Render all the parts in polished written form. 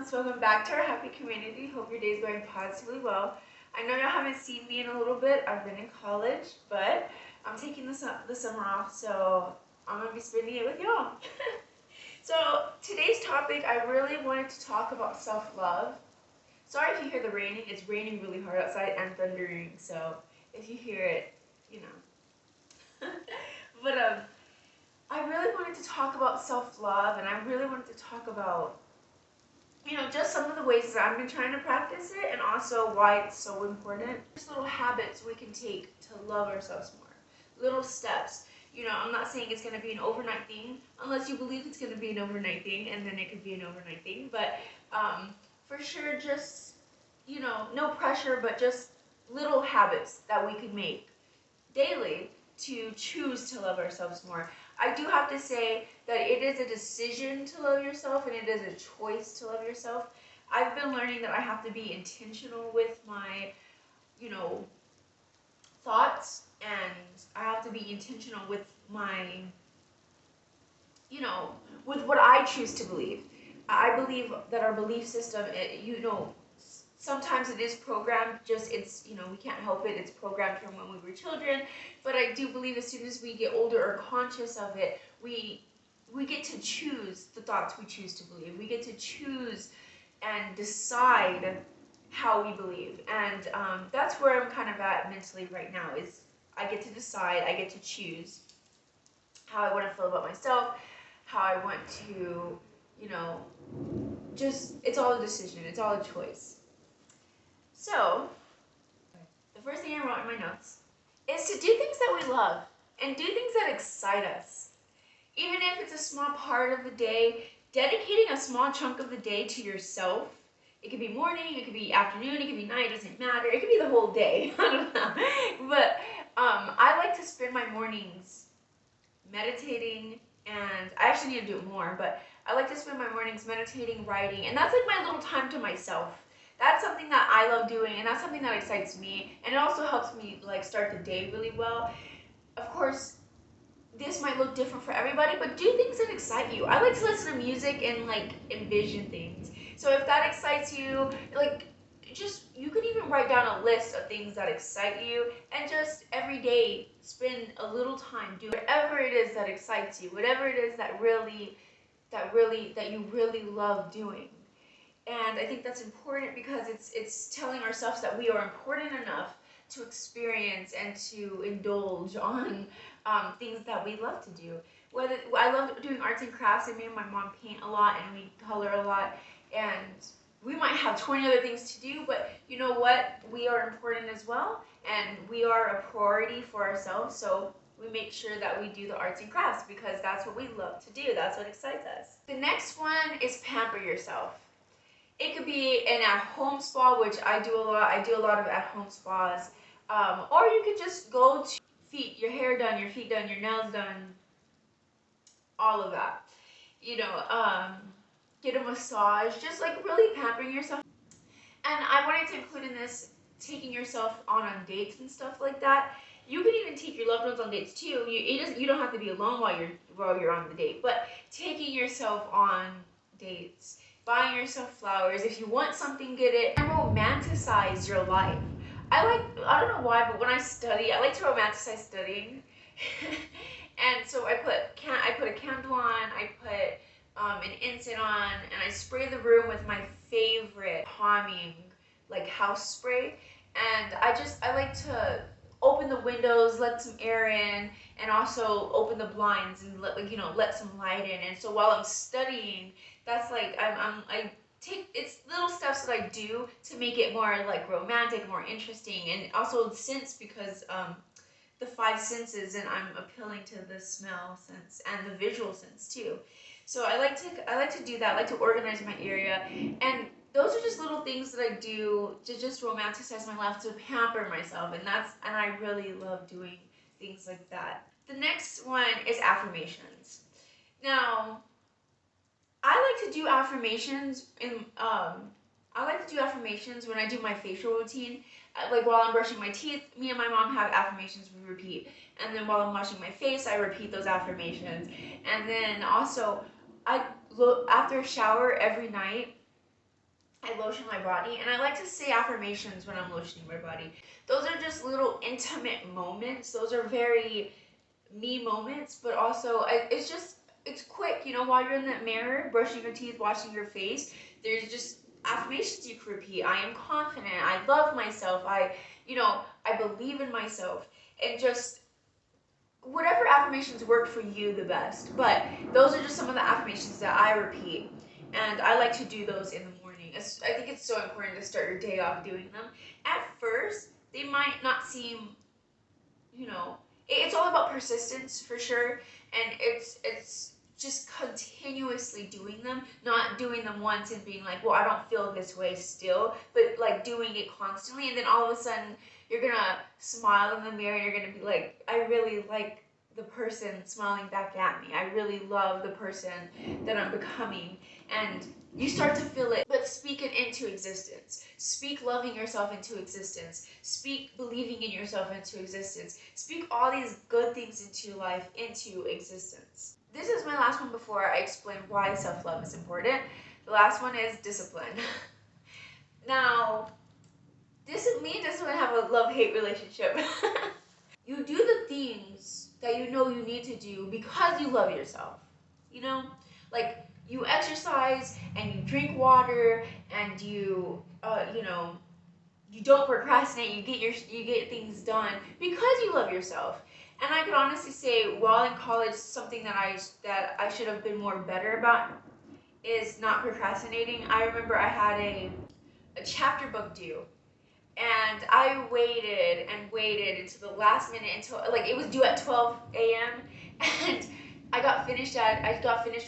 loves, welcome back to our happy community. Hope your day is going positively well. I know y'all haven't seen me in a little bit. I've been in college, but I'm taking the summer off, so I'm going to be spending it with y'all. So today's topic, I really wanted to talk about self-love. Sorry if you hear the raining. It's raining really hard outside and thundering, so if you hear it, you know. But I really wanted to talk about self-love, and I really wanted to talk about, just some of the ways that I've been trying to practice it, and also why it's so important. Just little habits we can take to love ourselves more. Little steps. I'm not saying it's going to be an overnight thing, unless you believe it's going to be an overnight thing, and then it could be an overnight thing. But for sure, just, no pressure, but just little habits that we could make daily to choose to love ourselves more. I do have to say that it is a decision to love yourself, and it is a choice to love yourself. I've been learning that I have to be intentional with my, thoughts, and I have to be intentional with my, with what I choose to believe. I believe that our belief system, sometimes it is programmed, we can't help it, it's programmed from when we were children, but I do believe as soon as we get older or conscious of it, we get to choose the thoughts we choose to believe. We get to choose and decide how we believe, and that's where I'm kind of at mentally right now, is I get to decide, I get to choose how I want to feel about myself, how I want to, it's all a decision, it's all a choice. So, the first thing I wrote in my notes is to do things that we love and do things that excite us. Even if it's a small part of the day, dedicating a small chunk of the day to yourself. It could be morning, it could be afternoon, it could be night, it doesn't matter. It could be the whole day. I don't know. But I like to spend my mornings meditating, and I actually need to do it more, but I like to spend my mornings meditating, writing, and that's like my little time to myself. That's something that I love doing, and that's something that excites me, and it also helps me start the day really well. Of course, this might look different for everybody, but do things that excite you. I like to listen to music and envision things. So if that excites you, you can even write down a list of things that excite you, and just every day spend a little time doing whatever it is that excites you, whatever it is that you really love doing. And I think that's important because it's telling ourselves that we are important enough to experience and to indulge on things that we love to do. I love doing arts and crafts, and me and my mom paint a lot and we color a lot, and we might have 20 other things to do, but you know what? We are important as well, and we are a priority for ourselves, so we make sure that we do the arts and crafts because that's what we love to do. That's what excites us. The next one is pamper yourself. It could be an at-home spa, which I do a lot. I do a lot of at-home spas. Or you could just go to your hair done, your feet done, your nails done, all of that. Get a massage, just really pampering yourself. And I wanted to include in this taking yourself on dates and stuff like that. You can even take your loved ones on dates too. You don't have to be alone while you're on the date, but taking yourself on dates, buying yourself flowers. If you want something, get it. And romanticize your life. I don't know why, but when I study, I like to romanticize studying. And so I put a candle on, I put an incense on, and I spray the room with my favorite calming house spray. And I like to open the windows, let some air in, and also open the blinds and let some light in. And so while I'm studying, that's it's little steps that I do to make it more romantic, more interesting, and also sense, because the five senses, and I'm appealing to the smell sense and the visual sense too. So I like to do that. I like to organize my area, and those are just little things that I do to just romanticize my life, to pamper myself, and I really love doing things like that. The next one is affirmations. Now, I like to do affirmations when I do my facial routine. While I'm brushing my teeth, me and my mom have affirmations we repeat. And then while I'm washing my face, I repeat those affirmations. And then also, after a shower every night, I lotion my body, and I like to say affirmations when I'm lotioning my body. Those are just little intimate moments. Those are very me moments, but also it's just it's quick, you know, while you're in that mirror, brushing your teeth, washing your face. There's just affirmations you can repeat. I am confident. I love myself. I believe in myself, and just whatever affirmations work for you the best. But those are just some of the affirmations that I repeat, and I like to do those in the morning. I think it's so important to start your day off doing them. At first, they might not seem, it's all about persistence for sure, and it's just continuously doing them, not doing them once and being like, well, I don't feel this way still, but like doing it constantly, and then all of a sudden you're gonna smile in the mirror and you're gonna be like, I really like the person smiling back at me. I really love the person that I'm becoming, and you start to feel it, but speak it into existence. Speak loving yourself into existence. Speak believing in yourself into existence. Speak all these good things into your life into existence. This is my last one before I explain why self-love is important. The last one is discipline. Now, me and discipline have a love-hate relationship. You do the things that you know you need to do because you love yourself. You know? Like, you exercise and you drink water and you don't procrastinate. You get things done because you love yourself. And I could honestly say, while in college, something that I should have been more better about is not procrastinating. I remember I had a chapter book due, and I waited and waited until the last minute, until like it was due at 12 a.m. and I got finished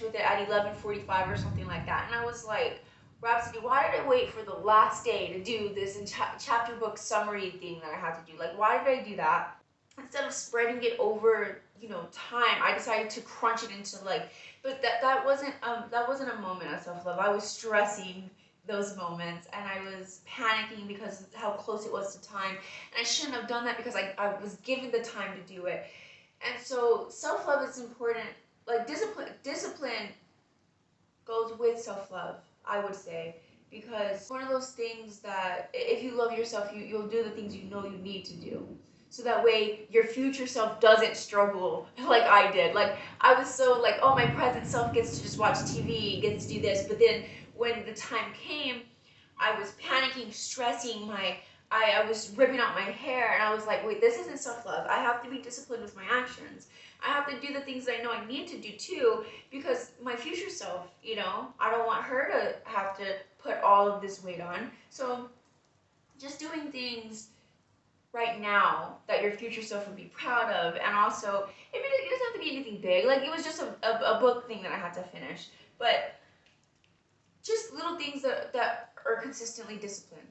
with it at 11:45 or something like that, and I was like, Rhapsody, why did I wait for the last day to do this chapter book summary thing that I had to do? Like, why did I do that? Instead of spreading it over, time, I decided to crunch it into but that wasn't a moment of self-love. I was stressing those moments, and I was panicking because of how close it was to time, and I shouldn't have done that because I was given the time to do it. And so self-love is important. Like, discipline goes with self-love, I would say, because one of those things that if you love yourself, you'll do the things you know you need to do. So that way your future self doesn't struggle like I did. Like, I was so like, oh, my present self gets to just watch TV, gets to do this, but then when the time came, I was panicking, stressing, I was ripping out my hair, and I was like, wait, this isn't self-love. I have to be disciplined with my actions. I have to do the things that I know I need to do too, because my future self, I don't want her to have to put all of this weight on. So just doing things right now that your future self would be proud of, and also, it doesn't have to be anything big. Like, it was just a book thing that I had to finish, but just little things that are consistently disciplined.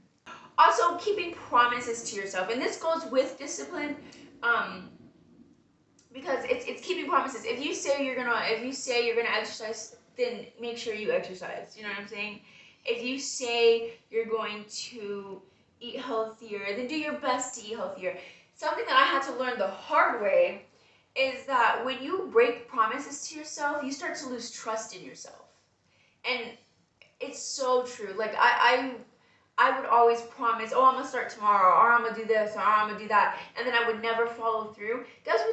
Also, keeping promises to yourself, and this goes with discipline, because it's keeping promises. If you say you're gonna exercise, then make sure you exercise. You know what I'm saying? If you say you're going to eat healthier, then do your best to eat healthier. Something that I had to learn the hard way is that when you break promises to yourself, you start to lose trust in yourself. And it's so true. Like, I would always promise, oh, I'm gonna start tomorrow, or I'm gonna do this, or I'm gonna do that, and then I would never follow through. Guess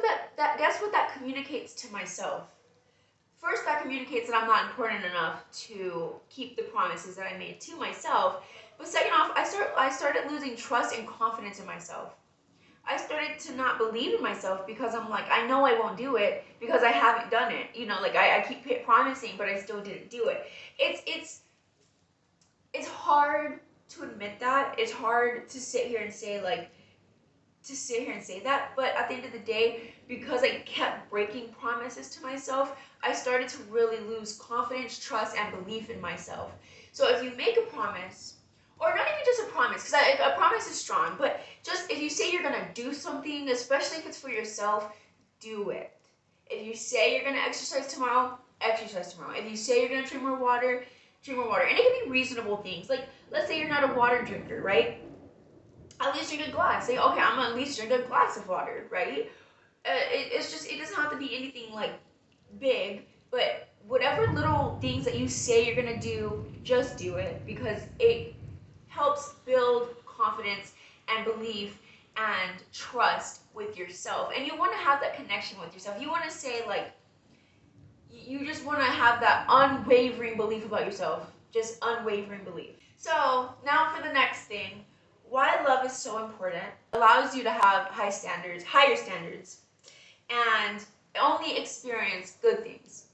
what that communicates to myself? First, that communicates that I'm not important enough to keep the promises that I made to myself. But second off, I started losing trust and confidence in myself. I started to not believe in myself because I'm like, I know I won't do it because I haven't done it. Like, I keep promising, but I still didn't do it. It's hard to admit that. It's hard to sit here and say that, but at the end of the day, because I kept breaking promises to myself, I started to really lose confidence, trust, and belief in myself. So if you make a promise, or not even just a promise, because a promise is strong, but just if you say you're gonna do something, especially if it's for yourself, do it. If you say you're gonna exercise tomorrow, exercise tomorrow. If you say you're gonna drink more water, drink more water. And it can be reasonable things. Like, let's say you're not a water drinker, right? At least drink a glass. Say, okay, I'm gonna at least drink a glass of water, right? It doesn't have to be anything like big, but whatever little things that you say you're gonna do, just do it, because it helps build confidence and belief and trust with yourself. And you want to have that connection with yourself. You want to say, like, you just want to have that unwavering belief about yourself, just unwavering belief. So now for the next thing, why love is so important. It allows you to have higher standards, and only experience good things.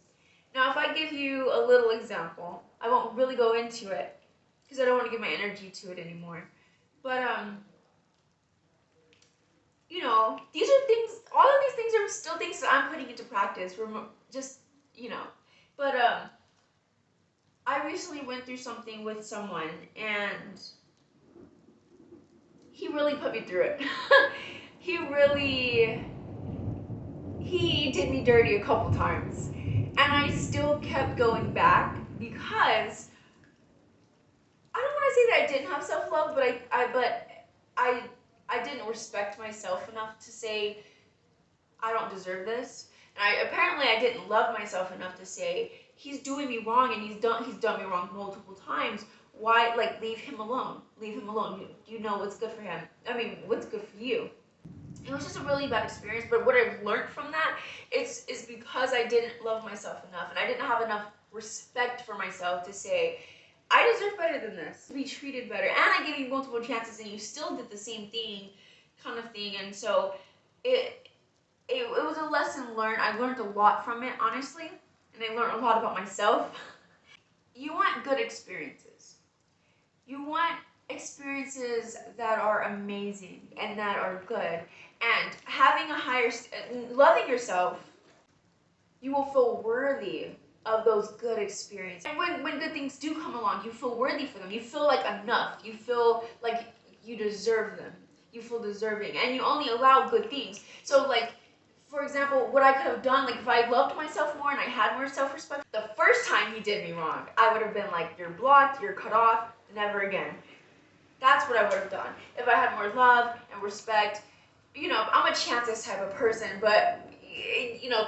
Now, if I give you a little example, I won't really go into it because I don't want to give my energy to it anymore. But these are things. All of these things are still things that I'm putting into practice. Just but I recently went through something with someone, and he really put me through it. He did me dirty a couple times, and I still kept going back because I don't want to say that I didn't have self-love, but I didn't respect myself enough to say I don't deserve this. And apparently I didn't love myself enough to say he's doing me wrong, and he's done me wrong multiple times. Why, like, leave him alone? Leave him alone. You know what's good for him. I mean, what's good for you? It was just a really bad experience, but what I've learned from that is because I didn't love myself enough, and I didn't have enough respect for myself to say, I deserve better than this, to be treated better, and I gave you multiple chances and you still did the same thing, kind of thing. And so it was a lesson learned. I learned a lot from it, honestly, and I learned a lot about myself. You want good experiences. You want experiences that are amazing and that are good. And having loving yourself, you will feel worthy of those good experiences. And when good things do come along, you feel worthy for them. You feel like enough. You feel like you deserve them. You feel deserving. And you only allow good things. So, like, for example, what I could have done, like, if I loved myself more and I had more self-respect, the first time he did me wrong, I would have been like, you're blocked, you're cut off, never again. That's what I would have done. If I had more love and respect, I'm a chances type of person, but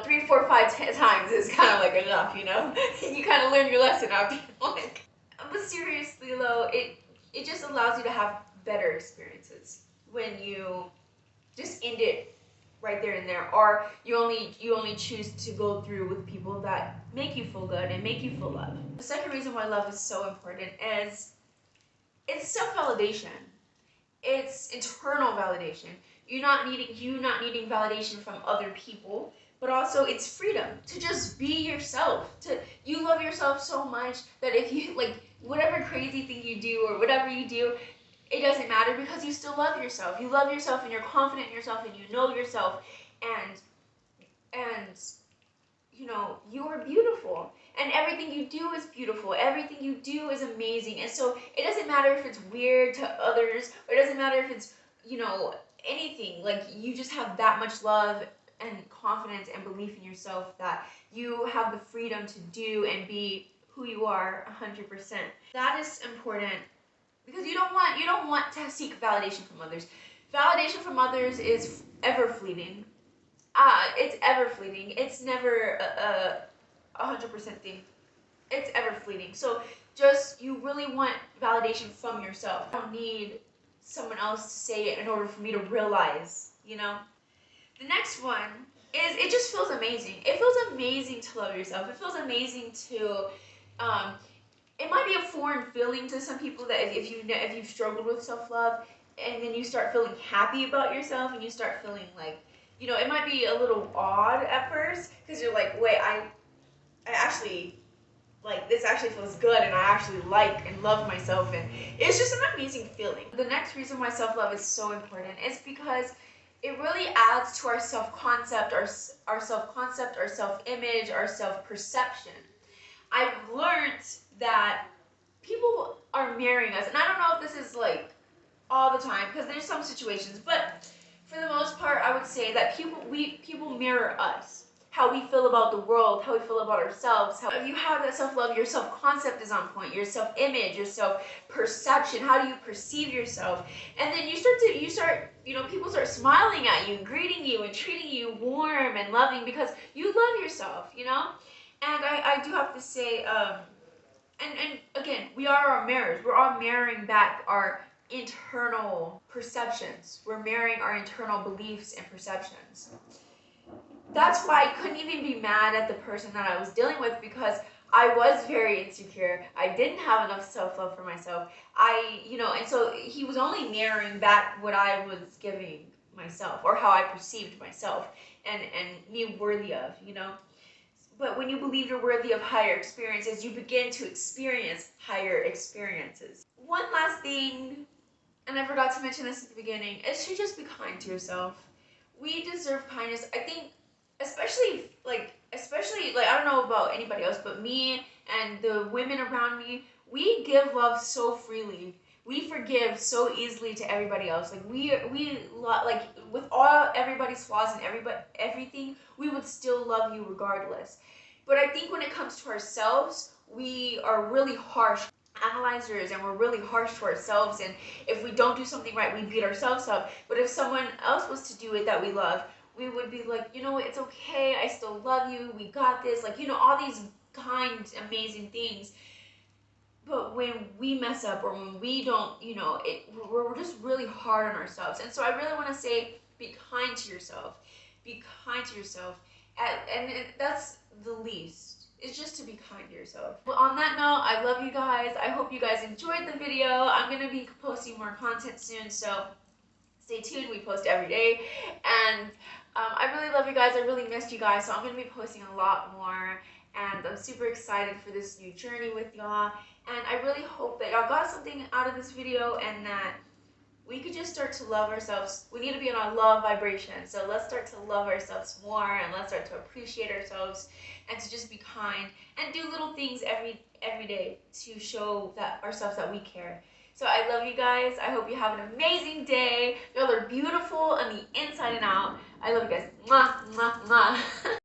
3, 4, 5 times is kind of like enough, You kind of learn your lesson after like. But seriously though, it just allows you to have better experiences when you just end it right there and there, or you only choose to go through with people that make you feel good and make you feel loved. The second reason why love is so important is it's self-validation. It's internal validation. You not needing validation from other people, but also it's freedom to just be yourself. You love yourself so much that if you, like, whatever crazy thing you do or whatever you do, it doesn't matter because you still love yourself. You love yourself and you're confident in yourself and you know yourself, and you are beautiful, and everything you do is beautiful. Everything you do is amazing. And so it doesn't matter if it's weird to others, or it doesn't matter if it's, anything. Like, you just have that much love and confidence and belief in yourself that you have the freedom to do and be who you are 100%. That is important because you don't want to seek validation from others. Validation from others is ever fleeting. It's ever fleeting. It's never a 100% thing. It's ever fleeting. So you really want validation from yourself. I don't need someone else to say it in order for me to realize, The next one is, it just feels amazing. It feels amazing to love yourself. It feels amazing to, it might be a foreign feeling to some people that if you've struggled with self-love, and then you start feeling happy about yourself and you start feeling like, it might be a little odd at first because you're like, wait, I actually, like, this actually feels good, and I actually like and love myself, and it's just an amazing feeling. The next reason why self-love is so important is because it really adds to our self-concept, our self-concept, our self-image, our self-perception. I've learned that people are mirroring us, and I don't know if this is like all the time because there's some situations, but for the most part, I would say that people mirror us. How we feel about the world, how we feel about ourselves. If you have that self-love, your self-concept is on point, your self-image, your self-perception, how do you perceive yourself? And then people start smiling at you, greeting you, and treating you warm and loving because you love yourself, And I do have to say, and again, we are our mirrors. We're all mirroring back our internal perceptions. We're mirroring our internal beliefs and perceptions. That's why I couldn't even be mad at the person that I was dealing with, because I was very insecure. I didn't have enough self-love for myself. And so he was only mirroring back what I was giving myself, or how I perceived myself and me worthy of, But when you believe you're worthy of higher experiences, you begin to experience higher experiences. One last thing, and I forgot to mention this at the beginning, is to just be kind to yourself. We deserve kindness. I think, especially I don't know about anybody else, but me and the women around me, we give love so freely. We forgive so easily to everybody else. Like with all everybody's flaws and everything, we would still love you regardless. But I think when it comes to ourselves, we are really harsh analyzers, and we're really harsh to ourselves, and if we don't do something right, we beat ourselves up. But if someone else was to do it that we love, we would be like, it's okay, I still love you, we got this, all these kind, amazing things. But when we mess up, or when we don't, we're just really hard on ourselves. And so I really want to say, be kind to yourself. Be kind to yourself. That's the least. It's just to be kind to yourself. Well, on that note, I love you guys. I hope you guys enjoyed the video. I'm going to be posting more content soon, so stay tuned. We post every day. And I really love you guys. I really missed you guys, so I'm going to be posting a lot more. And I'm super excited for this new journey with y'all. And I really hope that y'all got something out of this video, and that we could just start to love ourselves. We need to be in our love vibration. So let's start to love ourselves more, and let's start to appreciate ourselves, and to just be kind and do little things every day to show that ourselves that we care. So I love you guys. I hope you have an amazing day. Y'all are beautiful on the inside and out. I love you guys. Mwah, mwah, mwah.